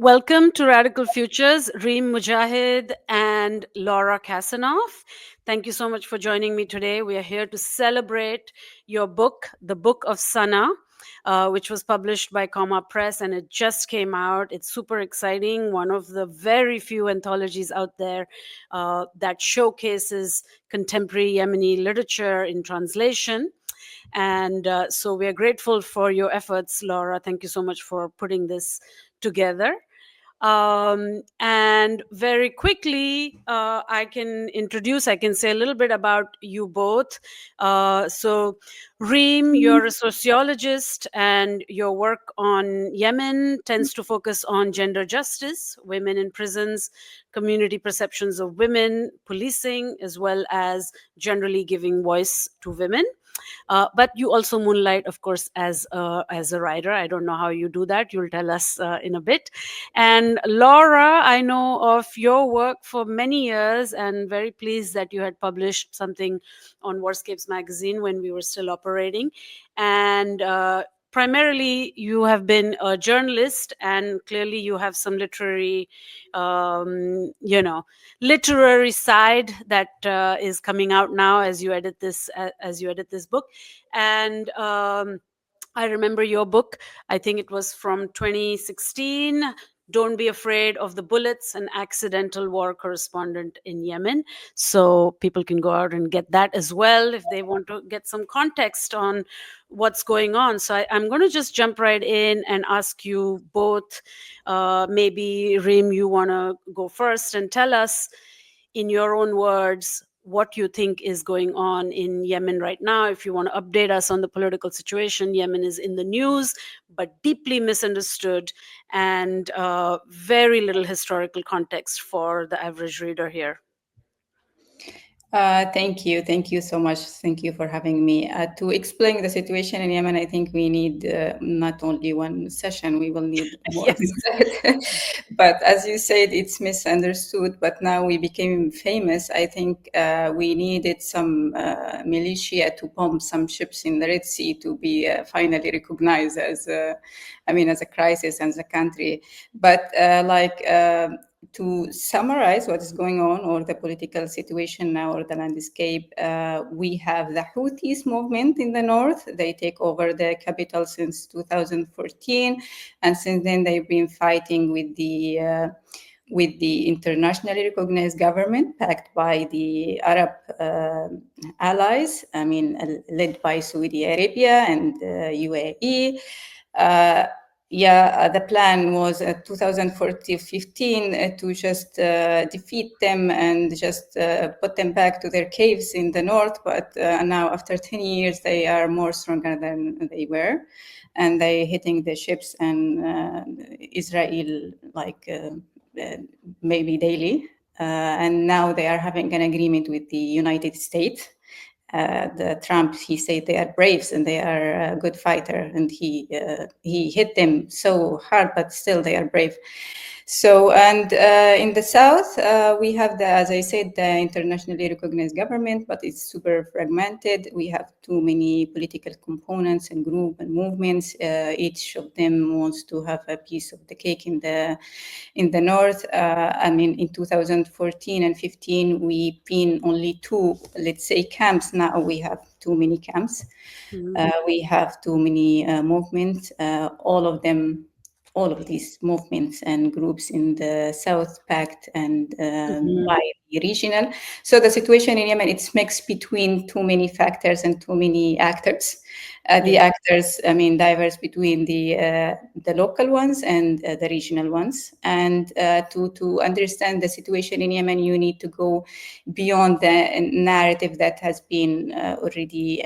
Welcome to Radical Futures, Reem Mugahed and Laura Kasinof. Thank you so much for joining me today. We are here to celebrate your book, The Book of Sana, which was published by Comma Press, and it just came out. It's super exciting. One of the very few anthologies out there that showcases contemporary Yemeni literature in translation. And so we are grateful for your efforts, Laura. Thank you so much for putting this together. And very quickly, I can say a little bit about you both. So, Reem, you're a sociologist, and your work on Yemen tends to focus on gender justice, women in prisons, community perceptions of women, policing, as well as generally giving voice to women. But you also moonlight, of course, as a writer. I don't know how you do that. You'll tell us in a bit. And Laura, I know of your work for many years, and very pleased that you had published something on Warscapes magazine when we were still operating. And primarily, you have been a journalist, and clearly, you have some literary side that is coming out now as you edit this book. And I remember your book. I think it was from 2016. Don't Be Afraid of the Bullets, an accidental war correspondent in Yemen. So people can go out and get that as well if they want to get some context on what's going on. So I'm going to just jump right in and ask you both. Maybe, Reem, you want to go first and tell us in your own words what you think is going on in Yemen right now. If you want to update us on the political situation, Yemen is in the news, but deeply misunderstood, and very little historical context for the average reader here. Thank you. Thank you so much. Thank you for having me. To explain the situation in Yemen, I think we need not only one session, we will need more Yes. than that. But as you said, it's misunderstood, but now we became famous. I think we needed some militia to bomb some ships in the Red Sea to be finally recognized as a crisis as a country. But to summarize what is going on, or the political situation now, or the landscape, we have the Houthis movement in the north. They take over the capital since 2014, and since then they've been fighting with the internationally recognized government backed by the Arab allies, led by Saudi Arabia and UAE. The plan was 2014-15 to just defeat them and just put them back to their caves in the north. But now, after 10 years, they are more stronger than they were, and they hitting the ships and Israel maybe daily. And now they are having an agreement with the United States. The Trump, he said they are braves and they are a good fighter, and he hit them so hard, but still they are brave. So, and in the south, we have as I said, the internationally recognized government, but it's super fragmented. We have too many political components and groups and movements. Each of them wants to have a piece of the cake in the north. In 2014 and 15, we've been only two, let's say, camps. Now we have too many camps. Mm-hmm. We have too many movements. All of these movements and groups in the south packed and by the regional. So the situation in Yemen, it's mixed between too many factors and too many actors. The actors, diverse between the local ones and the regional ones. And to understand the situation in Yemen, you need to go beyond the narrative that has been already,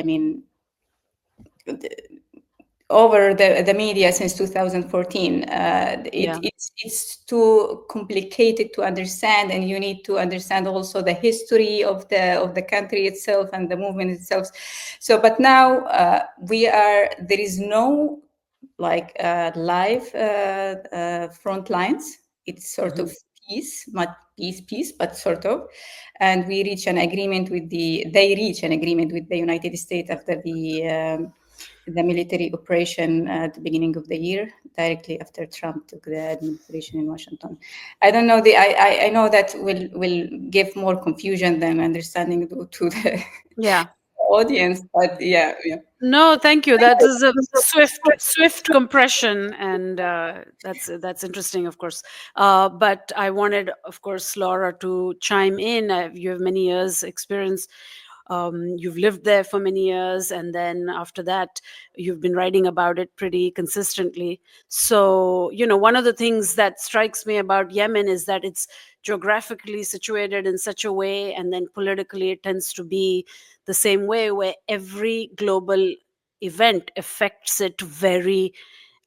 over the media since 2014. It's too complicated to understand, and you need to understand also the history of the country itself and the movement itself. So, but now there is no live front lines. It's sort of peace, not peace, but sort of. And they reach an agreement with the United States after the the military operation at the beginning of the year, directly after Trump took the administration in Washington. I don't know. I know that will give more confusion than understanding to the Yeah. audience, but yeah. No, thank you. That is a swift compression, and that's interesting, of course. But I wanted, of course, Laura to chime in. You have many years' experience. You've lived there for many years, and then after that, you've been writing about it pretty consistently. So, one of the things that strikes me about Yemen is that it's geographically situated in such a way, and then politically, it tends to be the same way, where every global event affects it very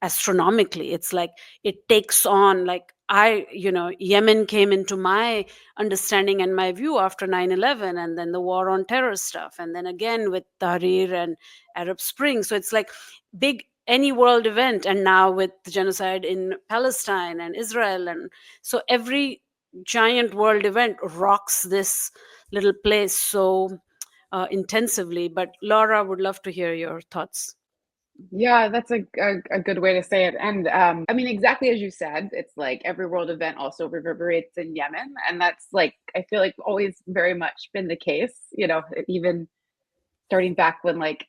astronomically. It's like it takes on, like, Yemen came into my understanding and my view after 9/11, and then the war on terror stuff, and then again with Tahrir and Arab Spring. So it's like big, any world event, and now with the genocide in Palestine and Israel. And so every giant world event rocks this little place so intensively. But Laura, would love to hear your thoughts. Yeah, that's a good way to say it. And I mean, exactly as you said, it's like every world event also reverberates in Yemen. And that's like, I feel like always very much been the case, even starting back when like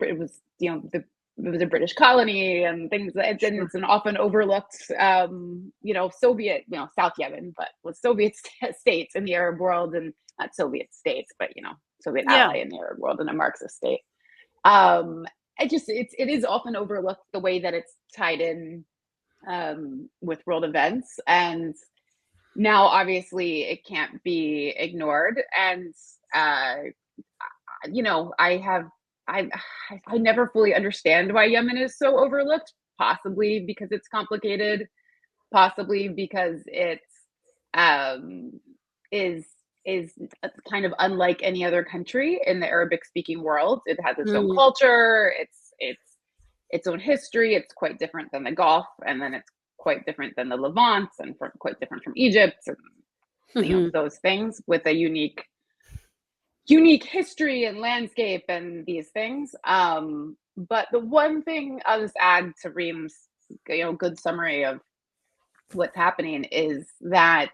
it was, it was a British colony and things. It's an often overlooked, Soviet, South Yemen, but with Soviet states in the Arab world, and not Soviet states, but, Soviet ally in the Arab world and a Marxist state. It is often overlooked the way that it's tied in with world events, and now obviously it can't be ignored. And I never fully understand why Yemen is so overlooked. Possibly because it's complicated, possibly because it's is kind of unlike any other country in the Arabic speaking world. It has its own culture, its own history. It's quite different than the Gulf, and then it's quite different than the Levant, and quite different from Egypt, and those things, with a unique history and landscape and these things. But the one thing I'll just add to Reem's good summary of what's happening is that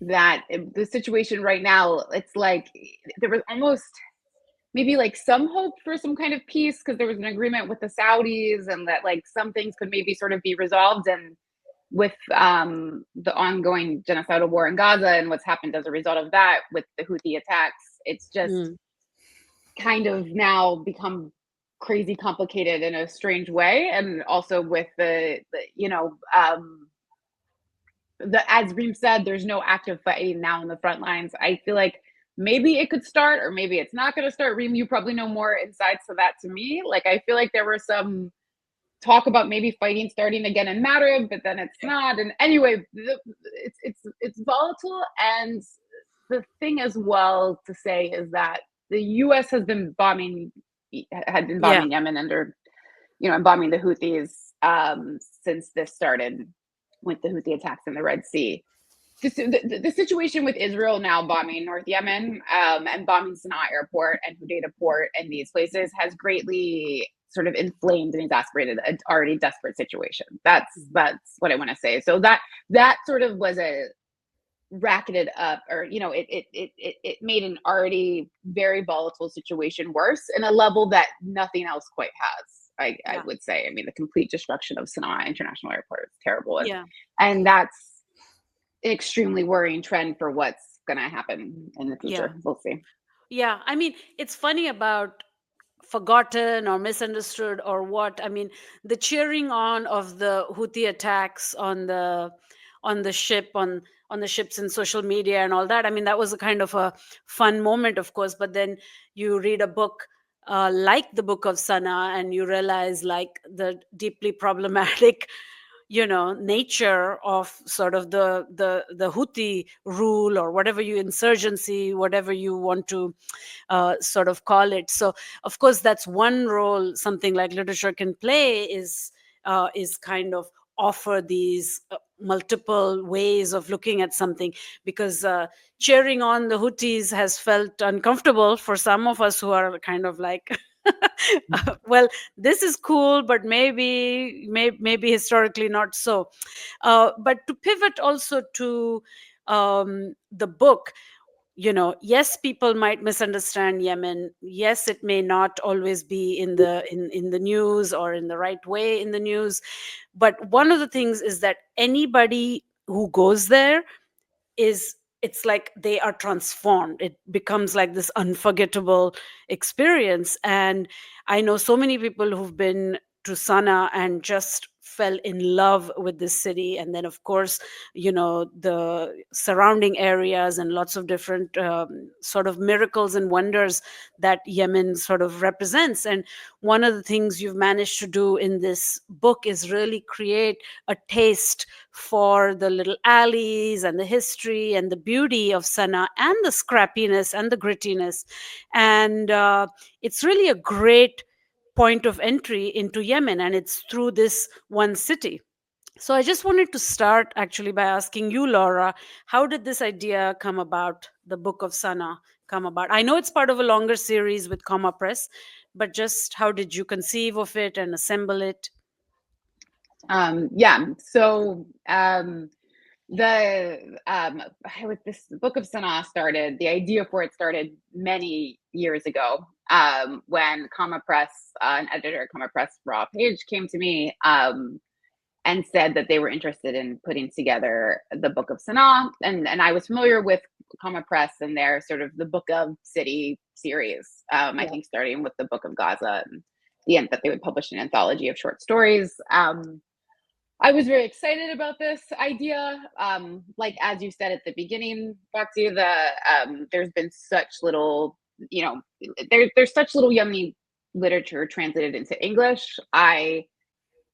the situation right now, it's like there was almost maybe like some hope for some kind of peace, because there was an agreement with the Saudis, and that like some things could maybe sort of be resolved. And with the ongoing genocidal war in Gaza and what's happened as a result of that with the Houthi attacks, it's just kind of now become crazy complicated in a strange way. And also with the as Reem said, there's no active fighting now in the front lines. I feel like maybe it could start, or maybe it's not going to start. Reem, you probably know more insights to that to me. Like, I feel like there were some talk about maybe fighting starting again in Marib, but then it's not. And anyway, it's volatile. And the thing as well to say is that the U.S. had been bombing Yemen under, and bombing the Houthis since this started with the Houthi attacks in the Red Sea. The situation with Israel now bombing North Yemen and bombing Sana'a Airport and Hodeidah Port and these places has greatly sort of inflamed and exasperated an already desperate situation. That's what I want to say. So that sort of was a racketed up, or it made an already very volatile situation worse in a level that nothing else quite has. I would say. I mean, the complete destruction of Sana'a International Airport is terrible. And that's an extremely worrying trend for what's going to happen in the future. We'll see. Yeah. I mean, it's funny about forgotten or misunderstood or what. I mean, the cheering on of the Houthi attacks on the ship, on the ships in social media and all that. I mean, that was a kind of a fun moment, of course. But then you read a book like the Book of Sana, and you realize like the deeply problematic nature of sort of the Houthi rule, or whatever insurgency, whatever you want to sort of call it. So of course that's one role something like literature can play, is kind of offer these multiple ways of looking at something, because cheering on the Houthis has felt uncomfortable for some of us who are kind of like, well, this is cool, but maybe historically not so. But to pivot also to the book, yes, people might misunderstand Yemen. Yes, it may not always be in the news or in the right way in the news. But one of the things is that anybody who goes there it's like they are transformed. It becomes like this unforgettable experience. And I know so many people who've been to Sana'a and just fell in love with this city. And then, of course, the surrounding areas and lots of different sort of miracles and wonders that Yemen sort of represents. And one of the things you've managed to do in this book is really create a taste for the little alleys and the history and the beauty of Sana'a and the scrappiness and the grittiness. And it's really a great point of entry into Yemen, and it's through this one city. So I just wanted to start actually by asking you, Laura, how did this idea come about, the Book of Sana'a come about? I know it's part of a longer series with Comma Press, but just how did you conceive of it and assemble it? Yeah. So this Book of Sana'a started. The idea for it started many years ago when Comma Press, an editor at Comma Press, Raw Page, came to me and said that they were interested in putting together the Book of Sana'a, and I was familiar with Comma Press and their sort of the Book of City series. I think starting with the Book of Gaza and the end that they would publish an anthology of short stories. I was very excited about this idea. Like, as you said at the beginning, Bhakti, there's been such little, there's such little Yemeni literature translated into English. I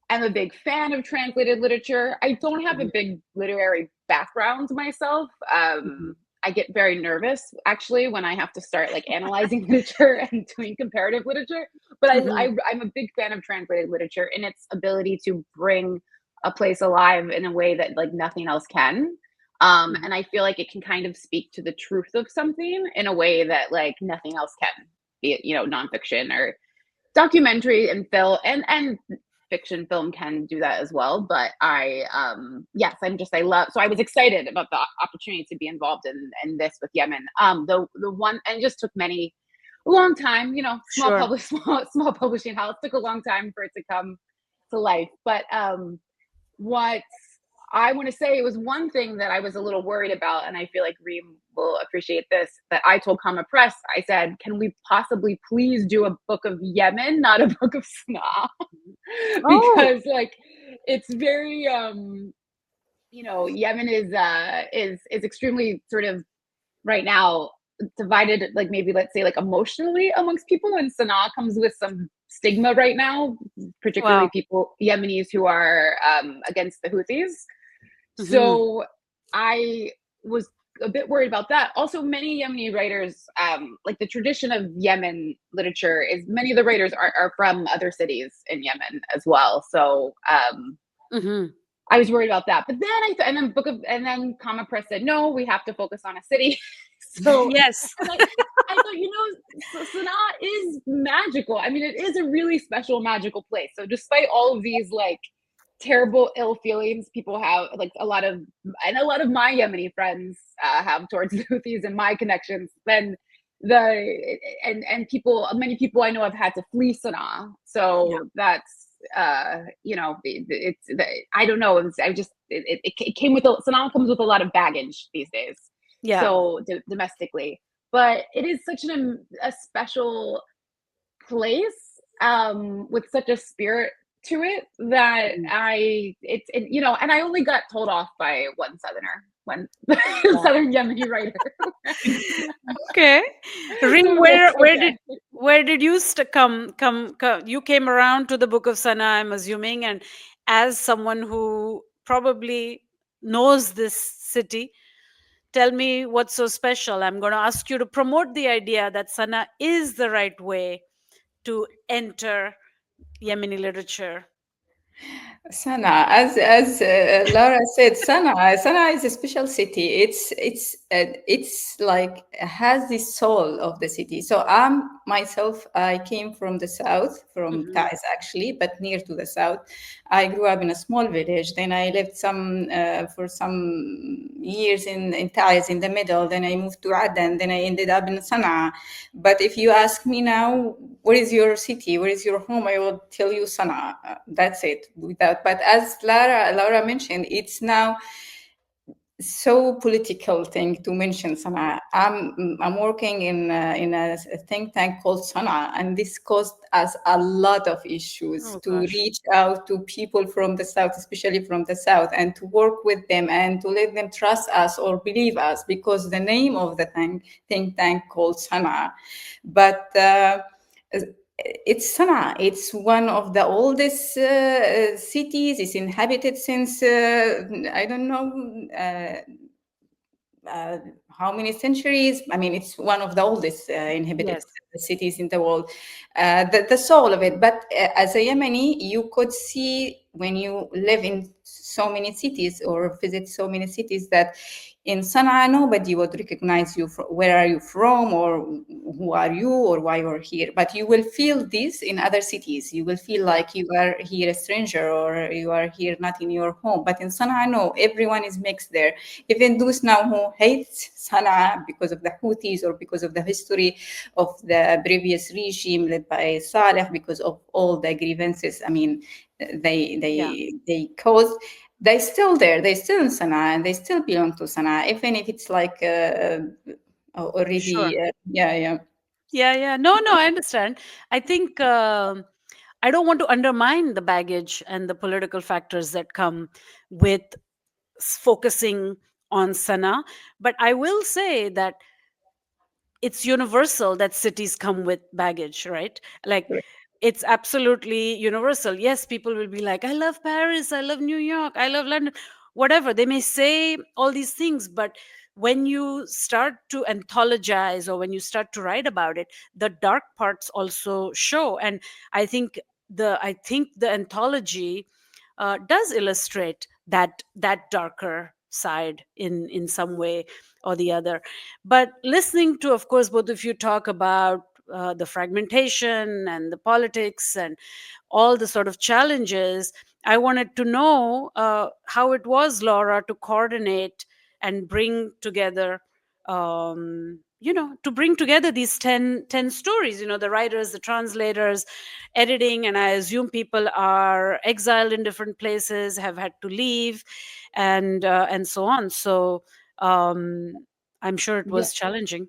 am a big fan of translated literature. I don't have a big literary background myself. I get very nervous actually when I have to start like analyzing literature and doing comparative literature. But I'm a big fan of translated literature in its ability to bring a place alive in a way that like nothing else can. And I feel like it can kind of speak to the truth of something in a way that like nothing else can, be it, nonfiction or documentary and film and fiction film can do that as well. But I love, so I was excited about the opportunity to be involved in this with Yemen. The one, and it just took a long time, small publishing house, took a long time for it to come to life. But what I want to say, it was one thing that I was a little worried about, and I feel like Reem will appreciate this, that I told Comma Press, I said, can we possibly please do a book of Yemen, not a book of Sana'a? Because like, it's very, Yemen is extremely sort of right now divided, like maybe let's say like emotionally amongst people, and Sana'a comes with some stigma right now, particularly people, Yemenis who are against the Houthis. So I was a bit worried about that. Also, many Yemeni writers, like the tradition of Yemen literature is many of the writers are from other cities in Yemen as well. So I was worried about that. But then and then Comma Press said, no, we have to focus on a city. So yes, I thought, Sana'a is magical. I mean, it is a really special, magical place. So despite all of these like terrible ill feelings people have, like a lot of my Yemeni friends have towards the Houthis and my connections, then many people I know have had to flee Sana'a. So that's I don't know. It came with Sana'a comes with a lot of baggage these days. Yeah. So domestically, but it is such a special place with such a spirit to it that and I only got told off by one Southern Yemeni writer. Okay, Reem, where did you come? You came around to the Book of Sana'a, I'm assuming, and as someone who probably knows this city, tell me what's so special. I'm going to ask you to promote the idea that Sana'a is the right way to enter Yemeni literature. Sana, as Laura said, Sana is a special city. It's like has the soul of the city. So myself, I came from the south, from Hmm. Taiz actually, but near to the south. I grew up in a small village. Then I lived for some years in Taiz in the middle. Then I moved to Aden. Then I ended up in Sana'a. But if you ask me now, where is your city? Where is your home? I will tell you Sana'a. That's it. Without, but as Laura mentioned, it's now so political thing to mention Sana'a. I'm working in a think tank called Sana'a, and this caused us a lot of issues Oh to gosh. reach out to people from the south, especially from the south, and to work with them and to let them trust us or believe us because the name of the think tank called Sana'a, but. It's Sana'a. It's one of the oldest cities. It's inhabited since I don't know uh, how many centuries. I mean, it's one of the oldest inhabited Yes. cities in the world. The soul of it. But as a Yemeni, you could see when you live in so many cities or visit so many cities that in Sana'a, nobody would recognize you. Where are you from, or who are you, or why you're here? But you will feel this in other cities. You will feel like you are here a stranger, or you are here not in your home. But in Sana'a, no, everyone is mixed there. Even those now who hate Sana'a because of the Houthis or because of the history of the previous regime led by Saleh, because of all the grievances. I mean, Yeah. they caused. They're still there. They're still in Sana'a, and they still belong to Sana'a, even if it's like Sure. already. Yeah, yeah. Yeah. Yeah. No. No. I understand. I think I don't want to undermine the baggage and the political factors that come with focusing on Sana, but I will say that it's universal that cities come with baggage, right? Like, it's absolutely universal. Yes, people will be like, I love Paris, I love New York, I love London, whatever. They may say all these things, but when you start to anthologize or when you start to write about it, the dark parts also show. And I think the anthology does illustrate that darker side in some way or the other. But listening to, of course, both of you talk about the fragmentation and the politics and all the sort of challenges, I wanted to know how it was, Laura, to coordinate and bring together, to bring together these ten stories, the writers, the translators, editing, and I assume people are exiled in different places, have had to leave, and so on. So I'm sure it Yeah. was challenging.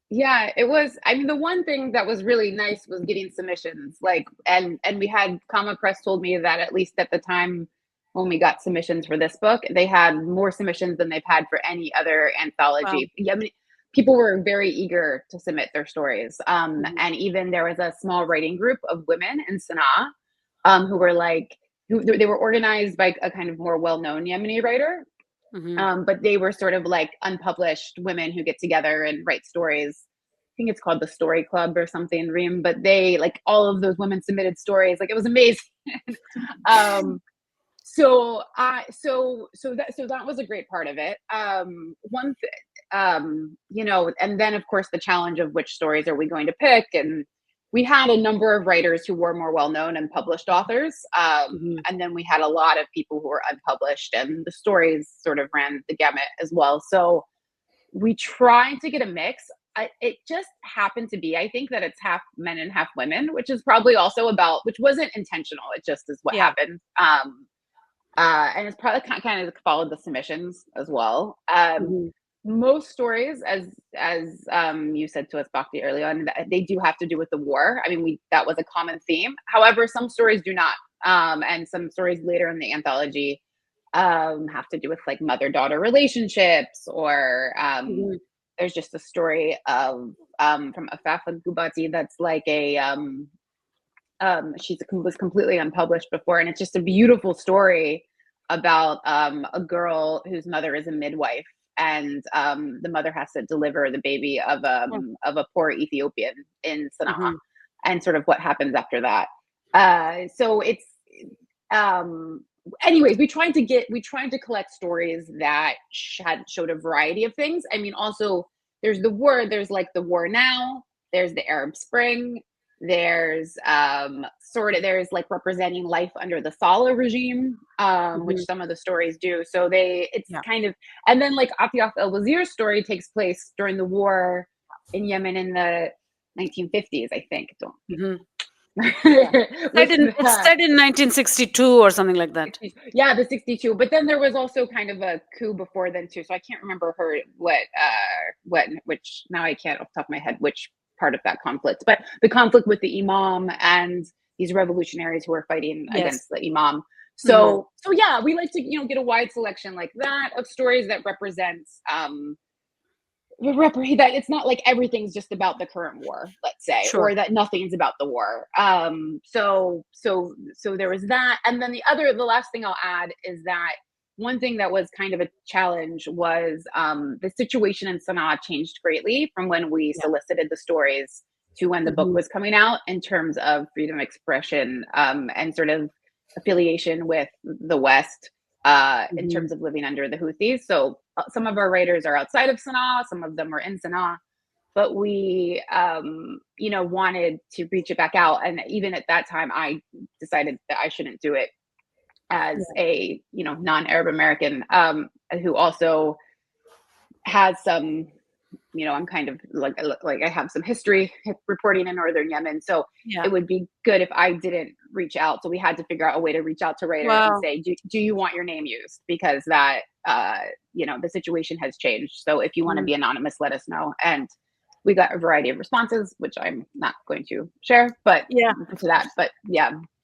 Yeah, it was. I mean, the one thing that was really nice was getting submissions. Like, and we had Comma Press told me that at least at the time when we got submissions for this book, they had more submissions than they've had for any other Wow. anthology. Yeah, I mean, people were very eager to submit their stories. Mhm. And even there was a small writing group of women in Sana'a, who were like, who they were organized by a kind of more well-known Yemeni writer, Mhm. but they were sort of like unpublished women who get together and write stories. I think it's called the Story Club or something, Reem. But they, like, all of those women submitted stories. Like, it was amazing. um, so that was a great part of it. And then of course the challenge of which stories are we going to pick, and we had a number of writers who were more well known and published authors, Mhm. and then we had a lot of people who were unpublished, and the stories sort of ran the gamut as well. So we tried to get a mix. It just happened to be, I think, that it's half men and half women, which is probably also which wasn't intentional. It just is what Yeah. happened. And it's probably kind of followed the submissions as well. Mhm. Most stories, as you said to us, Bhakti, early on, they do have to do with the war. I mean, that was a common theme. However, some stories do not, and some stories later in the anthology have to do with like mother-daughter relationships, or Mhm. there's just a story of from Afaf Gubati that's like was completely unpublished before, and it's just a beautiful story about a girl whose mother is a midwife, and the mother has to deliver the baby Oh. of a poor Ethiopian in Sana'a, Mhm. and sort of what happens after that. So it's anyways, we tried to collect stories that showed a variety of things. I mean, also there's the war, there's like the war now, there's the Arab Spring, there's there's like representing life under the Saleh regime, which some of the stories do. So it's kind of, and then like Atiyaf el-Wazir's story takes place during the war in Yemen in the 1950s, I think. It's set in 1962 or something like that. Yeah, the 62. But then there was also kind of a coup before then too. So I can't remember which now I can't off the top of my head which part of that conflict. But the conflict with the Imam and these revolutionaries who are fighting against the Imam. So yeah, we like to get a wide selection like that of stories that represents that it's not like everything's just about the current war, let's say, or that nothing's about the war. So there was that. And then the last thing I'll add is that one thing that was kind of a challenge was the situation in Sana'a changed greatly from when we solicited the stories to when the book was coming out in terms of freedom of expression and sort of affiliation with the West. In terms of living under the Houthis. So some of our writers are outside of Sana'a, some of them are in Sana'a, but we, wanted to reach it back out. And even at that time, I decided that I shouldn't do it as a, non-Arab American who also has some, I'm kind of like I have some history reporting in northern Yemen. So it would be good if I didn't reach out. So we had to figure out a way to reach out to writers and say, do you want your name used? Because that, the situation has changed. So if you want to be anonymous, let us know. And we got a variety of responses, which I'm not going to share, but to that. But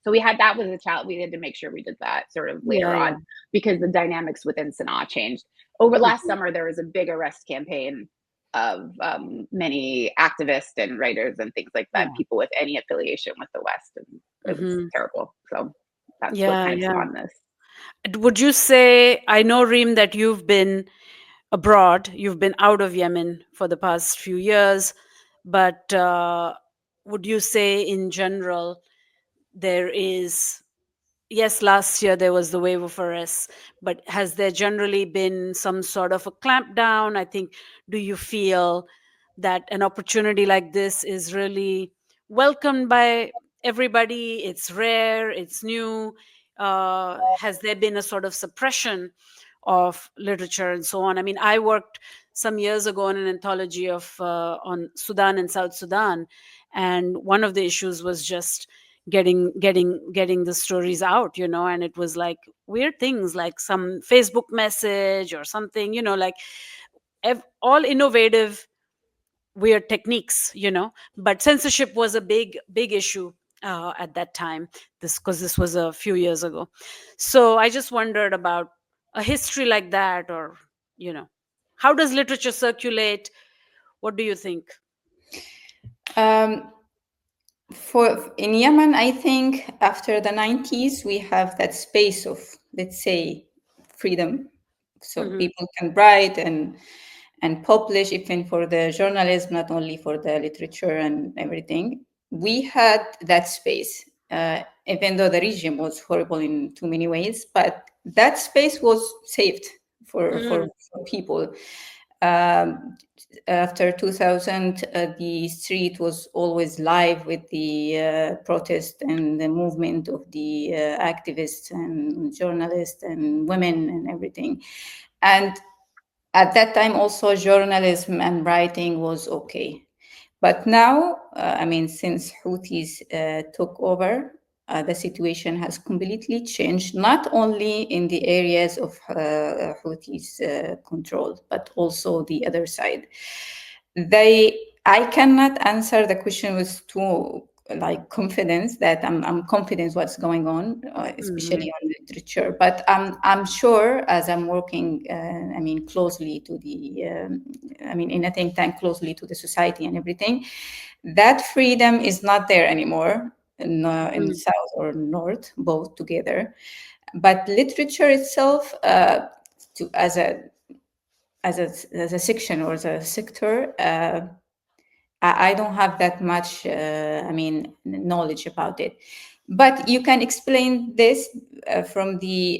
so that was a challenge. We had to make sure we did that sort of later on because the dynamics within Sana'a changed. Over last summer, there was a big arrest campaign of many activists and writers and things like that, people with any affiliation with the West, and it was terrible. So that's what kind of spawned this. Would you say, I know, Reem, that you've been abroad, you've been out of Yemen for the past few years, but would you say in general there is, yes, last year there was the wave of arrests, but has there generally been some sort of a clampdown? I think, do you feel that an opportunity like this is really welcomed by everybody? It's rare, it's new. Has there been a sort of suppression of literature and so on? I mean, I worked some years ago on an anthology on Sudan and South Sudan, and one of the issues was just getting the stories out, and it was like weird things, like some Facebook message or something, like all innovative weird techniques, but censorship was a big issue at that time, because this was a few years ago. So I just wondered about a history like that, or how does literature circulate? What do you think? In Yemen, I think after the 90s, we have that space of, let's say, freedom. So people can write and publish, even for the journalism, not only for the literature and everything. We had that space, even though the regime was horrible in too many ways, but that space was saved for people. After 2000, the street was always live with the protest and the movement of the activists and journalists and women and everything. And at that time, also journalism and writing was okay. But now, since Houthis took over, the situation has completely changed, not only in the areas of Houthis control, but also the other side. I cannot answer the question with too confidence that I'm confident what's going on, especially on literature. But I'm sure, as I'm working, closely to the, in a think tank, closely to the society and everything, that freedom is not there anymore in South or North, both together. But literature itself, as a section or as a sector, I don't have that much, knowledge about it. But you can explain this from the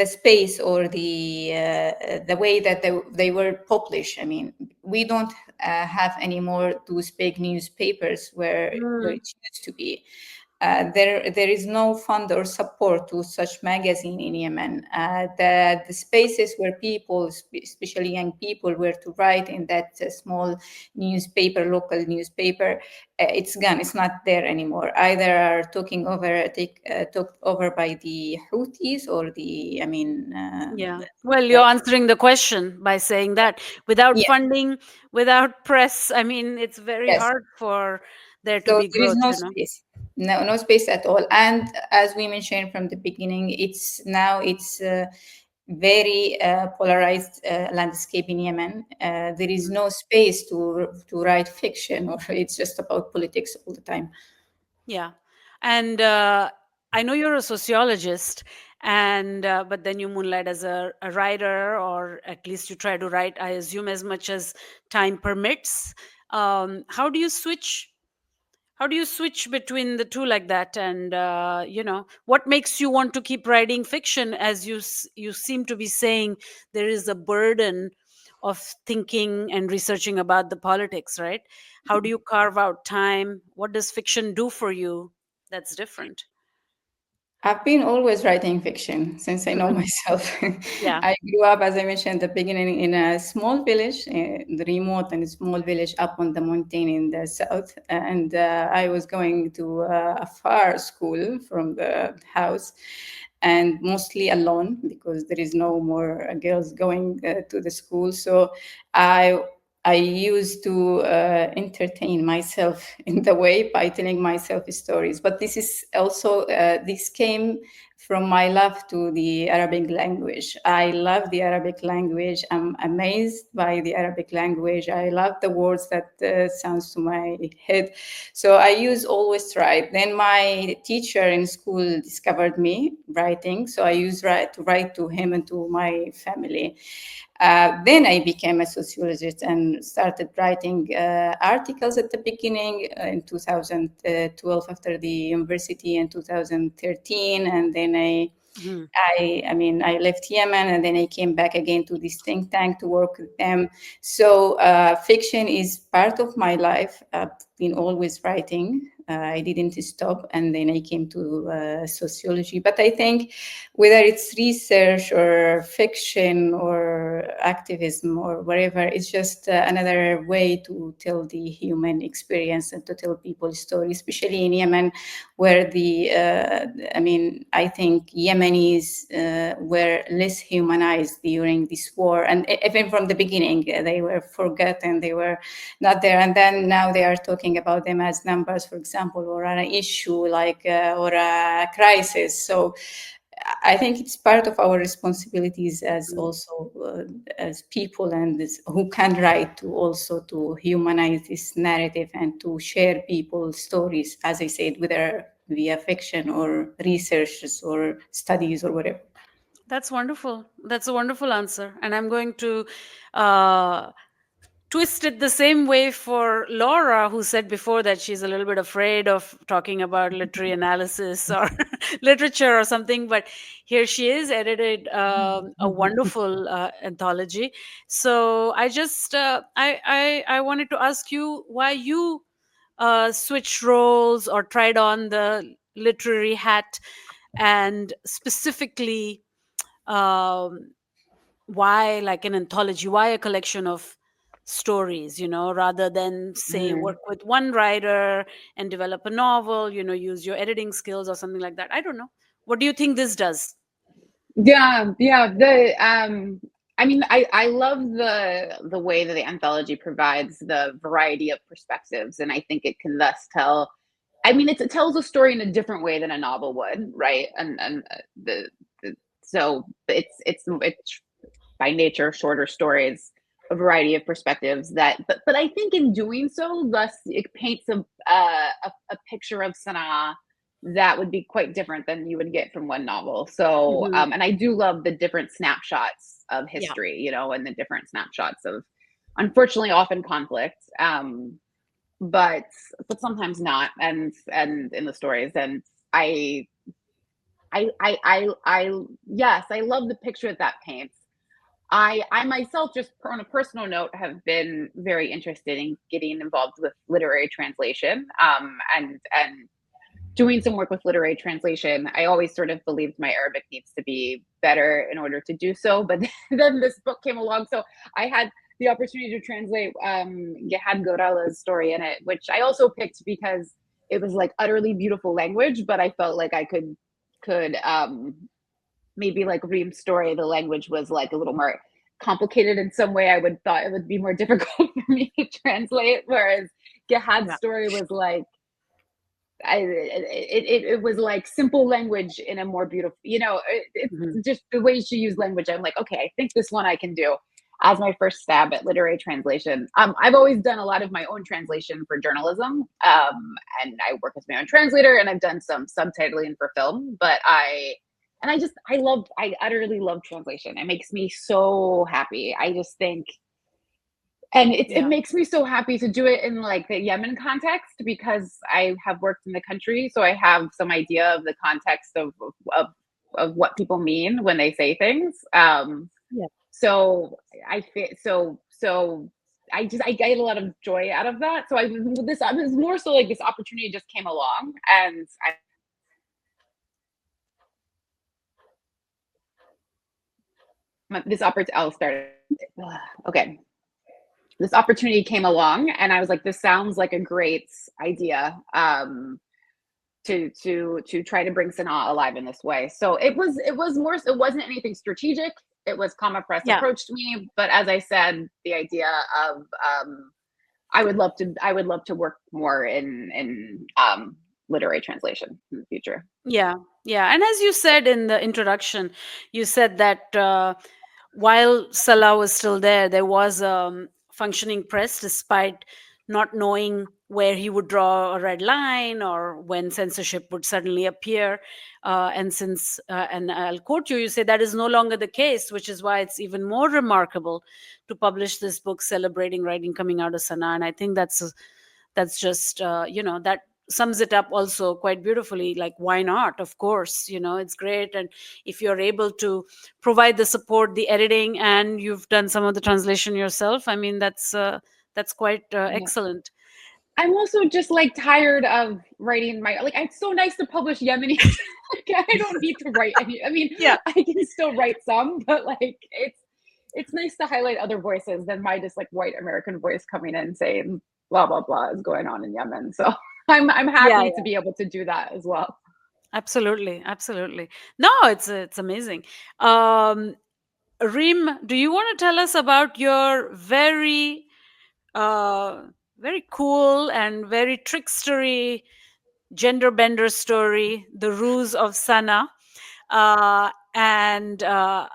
space or the way that they were published. I mean, we don't have anymore those big newspapers where it used to be. There is no fund or support to such magazine in Yemen. The spaces where people, especially young people, were to write in that small newspaper, local newspaper, it's gone. It's not there anymore. Either are talked over by the Houthis or the, I mean, Yeah. Well, you're answering the question by saying that without yeah, funding, without press, I mean, it's very yes. hard for there to So be there is growth, no you know? space, no space at all. And as we mentioned from the beginning, it's very polarized landscape in Yemen. There is no space to write fiction, or it's just about politics all the time. Yeah. And I know you're a sociologist, and but then you moonlight as a writer, or at least you try to write, I assume, as much as time permits. How do you switch? How do you switch between the two like that? And what makes you want to keep writing fiction? As you seem to be saying, there is a burden of thinking and researching about the politics, right? How do you carve out time? What does fiction do for you that's different? I've been always writing fiction since I know myself. Yeah. I grew up, as I mentioned at the beginning, in a small village, the remote and small village up on the mountain in the south. And I was going to a far school from the house, and mostly alone because there is no more girls going to the school. So I I used to entertain myself in the way by telling myself stories. But this is also this came from my love to the Arabic language. I love the Arabic language. I'm amazed by the Arabic language. I love the words that sounds to my head. So I use always write. Then my teacher in school discovered me writing. So I use write to write to him and to my family. Then I became a sociologist and started writing articles at the beginning in 2012 after the university in 2013, and then Mhm. I left Yemen and then I came back again to this think tank to work with them. So fiction is part of my life. I've been always writing. I didn't stop, and then I came to sociology. But I think whether it's research or fiction or activism or wherever, it's just another way to tell the human experience and to tell people's stories, especially in Yemen, where I think Yemenis were less humanized during this war. And even from the beginning, they were forgotten, they were not there. And then now they are talking about them as numbers, for example, or an issue or a crisis. So I think it's part of our responsibilities as also as people and who can write to also to humanize this narrative and to share people's stories, as I said, whether via fiction or researches or studies or whatever. That's wonderful. That's a wonderful answer. And I'm going to uh, twist it the same way for Laura, who said before that she's a little bit afraid of talking about literary analysis or literature or something. But here she is, edited a wonderful anthology. So I wanted to ask you why you switched roles or tried on the literary hat, and specifically um, why like an anthology, why a collection of stories, rather than say Mm. work with one writer and develop a novel, use your editing skills or something like that. I don't know, what do you think this does? Yeah. I love the way that the anthology provides the variety of perspectives, and I think it can thus tell. It tells a story in a different way than a novel would, right? The so it's by nature shorter stories, a variety of perspectives but I think in doing so, thus it paints a picture of Sana'a that would be quite different than you would get from one novel. So Hmm. and I do love the different snapshots of Yeah. history, and the different snapshots of, unfortunately, often conflict. but sometimes not, and in the stories. And yes, I love the picture that paints. I myself, just on a personal note, have been very interested in getting involved with literary translation, and doing some work with literary translation. I always sort of believed my Arabic needs to be better in order to do so, but then this book came along, so I had the opportunity to translate Gehad Gorala's story in it, which I also picked because it was like utterly beautiful language, but I felt like I could maybe like Reem's story, the language was like a little more complicated in some way. I would thought it would be more difficult for me to translate, whereas Gehad's story was like, it was like simple language in a more beautiful, it's just the way she used language. I'm like, okay, I think this one I can do as my first stab at literary translation. I've always done a lot of my own translation for journalism, and I work as my own translator, and I've done some subtitling for film, but I utterly love translation. It makes me so happy. I just think, and it makes me so happy to do it in like the Yemen context, because I have worked in the country, so I have some idea of the context of what people mean when they say things. So I get a lot of joy out of that. So I was more so like this opportunity just came along, and I'll start. Okay. This opportunity came along, and I was like, this sounds like a great idea, to try to bring Sanaa alive in this way. So it wasn't anything strategic. It was Comma Press approached me, but as I said, the idea of I would love to work more in literary translation in the future. Yeah. And as you said in the introduction, you said that while Salah was still there was functioning press, despite not knowing where he would draw a red line or when censorship would suddenly appear. And I'll quote you, you say that is no longer the case, which is why it's even more remarkable to publish this book celebrating writing coming out of Sana'a. And I think that's just, that sums it up also quite beautifully. Like, why not? Of course, it's great. And if you're able to provide the support, the editing, and you've done some of the translation yourself, I mean, that's quite excellent. I'm also just like tired of writing it's so nice to publish Yemenis. I don't need to write any. I mean, I can still write some, but like it's nice to highlight other voices than my just like white American voice coming in saying blah blah blah is going on in Yemen. So I'm happy to be able to do that as well. Absolutely. No, it's amazing. Reem, do you want to tell us about your very very cool and very trickstery gender bender story, The Ruse of Sana? And I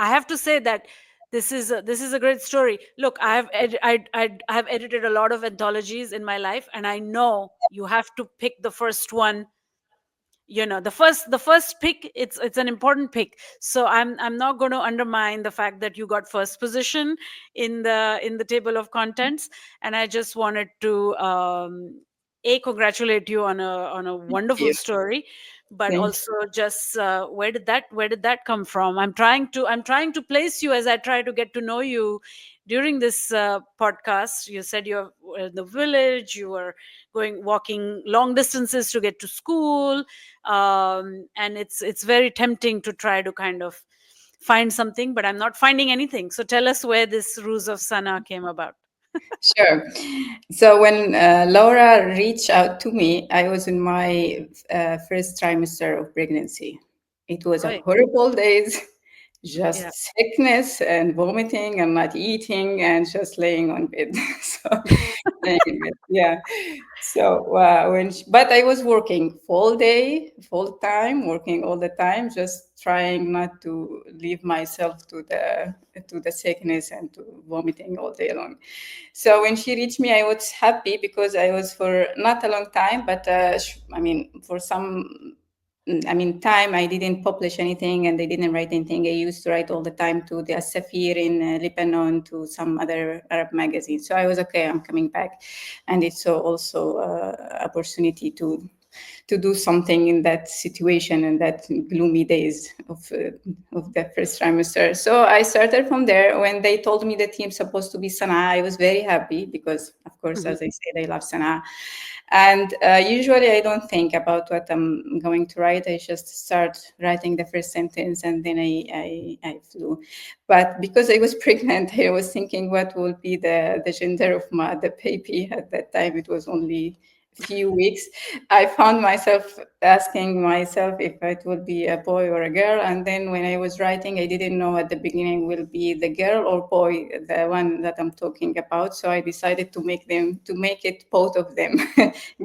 have to say that this is a great story. Look, I have edited a lot of anthologies in my life, and I know you have to pick the first one. The first pick, it's an important pick. So I'm not going to undermine the fact that you got first position in the table of contents, and I just wanted to congratulate you on a wonderful story, but also just where did that come from? I'm trying to place you as I try to get to know you during this podcast. You said you're in the village, you were walking long distances to get to school, and it's very tempting to try to kind of find something, but I'm not finding anything. So tell us where this Ruse of Sana came about. Sure. So when Laura reached out to me, I was in my first trimester of pregnancy. It was a horrible days, just sickness and vomiting and not eating and just laying on bed. So but I was working full time, working all the time, just trying not to leave myself to the sickness and to vomiting all day long. So when she reached me, I was happy because I was for not a long time, but for some I mean, time, I didn't publish anything and they didn't write anything. I used to write all the time to the Safir in Lebanon, to some other Arab magazines. So I was okay, I'm coming back. And it's also opportunity to do something in that situation and that gloomy days of the first trimester. So I started from there. When they told me the team's supposed to be Sana'a, I was very happy because, of course, as I said, I love Sana'a. And usually I don't think about what I'm going to write. I just start writing the first sentence and then I flew. But because I was pregnant, I was thinking what will be the gender of the baby. At that time, it was only few weeks. I found myself asking myself if it would be a boy or a girl. And then when I was writing, I didn't know at the beginning will be the girl or boy, the one that I'm talking about. So I decided to make it both of them,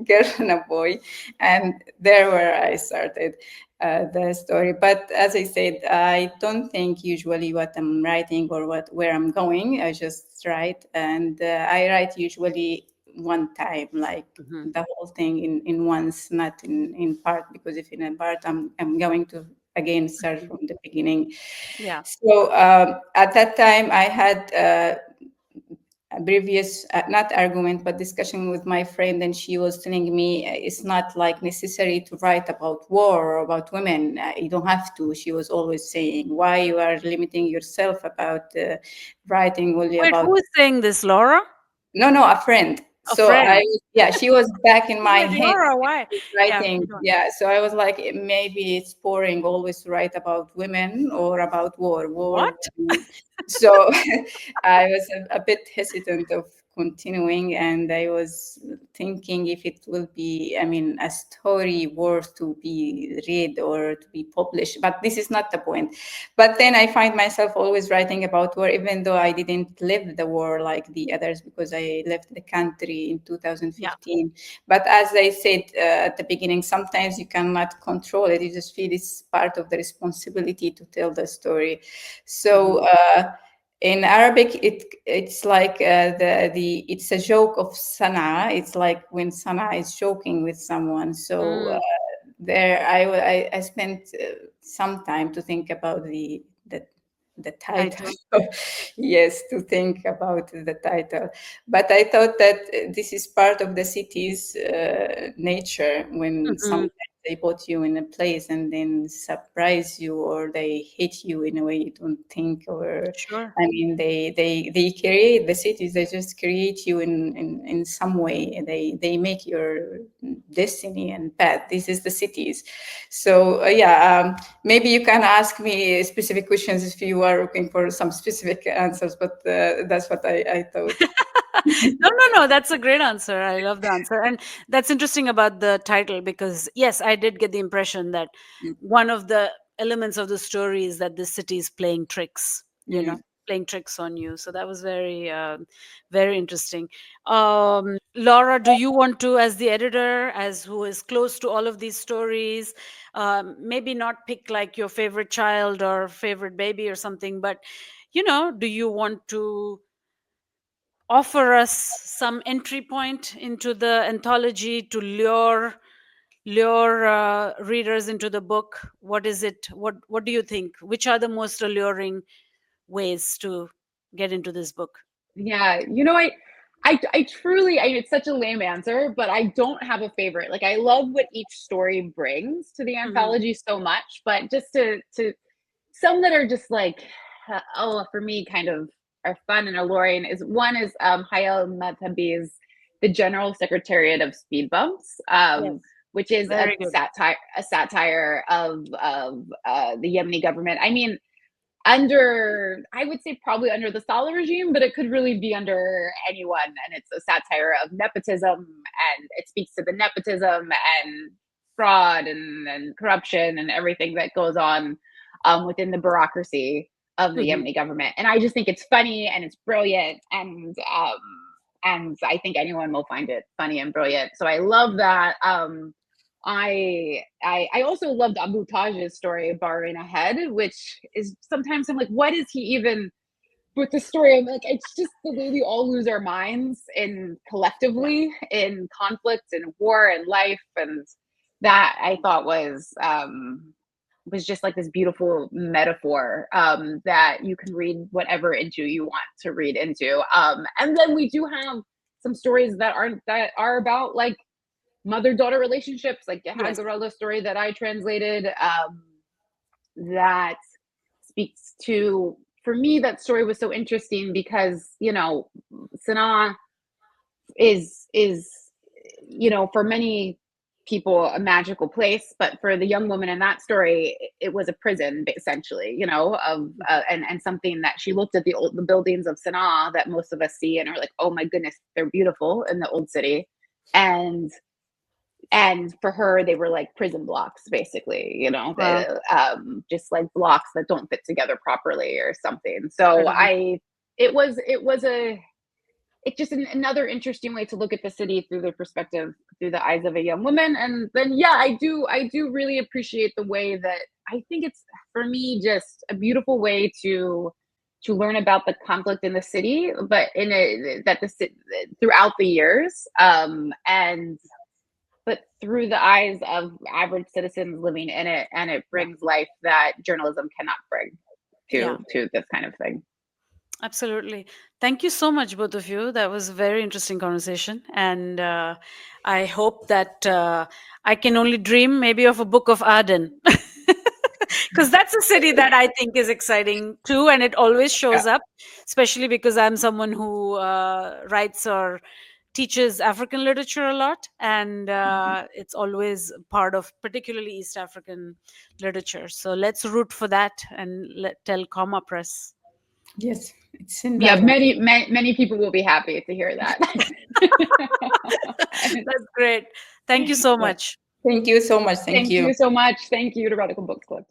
girl and a boy. And there where I started the story. But as I said, I don't think usually what I'm writing or where I'm going. I just write, and I write usually one time, like the whole thing in once, not in part, because if in a part I'm going to again start from the beginning. Yeah. So at that time I had a previous not argument but discussion with my friend, and she was telling me it's not like necessary to write about war or about women. You don't have to. She was always saying, why you are limiting yourself about writing only Wait, about. who is saying this, Laura? No, a friend. A So friend. yeah, she was back in I was my like, head Laura, why? Yeah, writing. keep going. Yeah, so I was like, maybe it's boring always to write about women or about war. What? So I was a bit hesitant of continuing, and I was thinking if it will be, I mean, a story worth to be read or to be published. But this is not the point. But then I find myself always writing about war, even though I didn't live the war like the others, because I left the country in Yeah. 2015. But as I said at the beginning, sometimes you cannot control it. You just feel it's part of the responsibility to tell the story. So in Arabic, it's like it's a joke of Sana. It's like when Sana is joking with someone. So there I spent some time to think about the title. Yes, to think about the title. But I thought that this is part of the city's nature, when sometimes they put you in a place and then surprise you, or they hit you in a way you don't think. Or Sure. I mean, they create the cities. They just create you in some way. They make your destiny and path. This is the cities. So maybe you can ask me specific questions if you are looking for some specific answers. But that's what I thought. No, that's a great answer. I love the answer. And that's interesting about the title, because yes, I did get the impression that one of the elements of the story is that this city is playing tricks, playing tricks on you. So that was very very interesting. Laura, do you want to, as the editor, as who is close to all of these stories, maybe not pick like your favorite child or favorite baby or something, but do you want to offer us some entry point into the anthology to lure readers into the book? What is it? What do you think? Which are the most alluring ways to get into this book? Yeah, I truly, it's such a lame answer, but I don't have a favorite. Like, I love what each story brings to the anthology so much, but just to some that are just like, for me, kind of are fun and alluring is one is Hayal Madhabi's The General Secretariat of Speed Bumps, Yes, which is very good. a satire of the Yemeni government. I mean, under, I would say probably under the Saleh regime, but it could really be under anyone. And it's a satire of nepotism, and it speaks to the nepotism and fraud and corruption and everything that goes on within the bureaucracy of the Yemeni government. And I just think it's funny and it's brilliant, and I think anyone will find it funny and brilliant. So I love that. I also loved Abu Taj's story, Bahrain Ahead, which is sometimes I'm like, what is he even with the story? I'm like, it's just the way we all lose our minds in collectively in conflict and war and life, and that I thought was just like this beautiful metaphor that you can read whatever into you want to read into. And then we do have some stories that are about like mother-daughter relationships, like the Yes. Hagarella story that I translated, that speaks to, for me, that story was so interesting because, you know, Sana'a is, you know, for many people a magical place, but for the young woman in that story, it was a prison essentially, you know, of and something that she looked at the buildings of Sana'a that most of us see and are like, oh my goodness, they're beautiful in the old city, and for her they were like prison blocks basically, you know. Wow. Just like blocks that don't fit together properly or something. So Incredible. it's just another interesting way to look at the city through the perspective, through the eyes of a young woman. And then yeah, I do really appreciate the way that I think it's, for me, just a beautiful way to learn about the conflict in the city, but in a that the throughout the years, and but through the eyes of average citizens living in it, and it brings life that journalism cannot bring Yeah. to this kind of thing. Absolutely. Thank you so much, both of you. That was a very interesting conversation. And I hope that I can only dream maybe of a book of Aden. Because that's a city that I think is exciting too. And it always shows Yeah. up, especially because I'm someone who writes or teaches African literature a lot. And it's always part of particularly East African literature. So let's root for that and tell Comma Press. Yes, it's in Yeah, that. many people will be happy to hear that. That's great. Thank you so Yeah. much. Thank you so much. Thank Thank you. you so much. Thank you to Radical Books Club.